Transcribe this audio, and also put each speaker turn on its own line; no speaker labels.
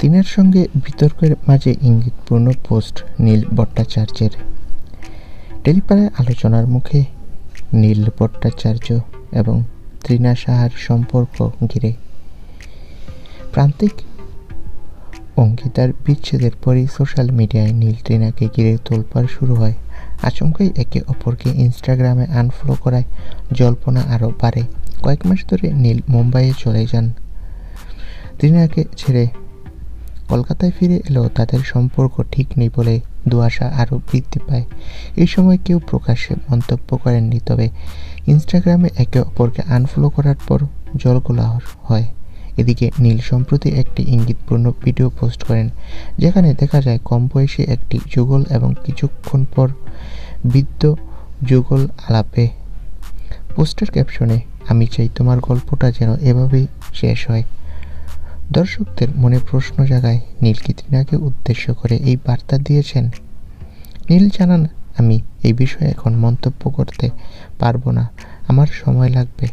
তিনার সঙ্গে বিতর্কের মাঝে ইঙ্গিতপূর্ণ পোস্ট নীল ভট্টাচার্যের। টেলিপাড়ায় আলোচনার মুখে নীল ভট্টাচার্য এবং তৃণা সাহার সম্পর্ক ঘিরে প্রান্তিক অঙ্গীকার বিচ্ছেদের পরই সোশ্যাল মিডিয়ায় নীল তৃণাকে ঘিরে তোলপাড় শুরু হয়। আচমকাই একে অপরকে ইনস্টাগ্রামে আনফলো করায় জল্পনা আরও বাড়ে। কয়েক মাস ধরে নীল মুম্বাইয়ে চলে যান। তৃণাকে ছেড়ে কলকাতায় ফিরে এলেও তাদের সম্পর্ক ঠিক নেই বলে দুয়াশা আরও বৃদ্ধি পায়। এই সময় কেউ প্রকাশ্যে মন্তব্য করেননি, তবে ইনস্টাগ্রামে একে অপরকে আনফলো করার পর জলঘোলা হয়। এদিকে নীল সম্প্রতি একটি ইঙ্গিতপূর্ণ ভিডিও পোস্ট করেন, যেখানে দেখা যায় কম বয়সী একটি যুগল এবং কিছুক্ষণ পর বৃদ্ধ যুগল আলাপে। পোস্টের ক্যাপশনে "আমি চাই তোমার গল্পটা যেন এভাবেই শেষ হয়" দর্শকদের মনে প্রশ্ন জাগায়, নীল কি তৃণাকে উদ্দেশ্য করে এই বার্তা দিয়েছেন? নীল জানান, "আমি এই বিষয়ে এখন মন্তব্য করতে পারবো না, আমার সময় লাগবে।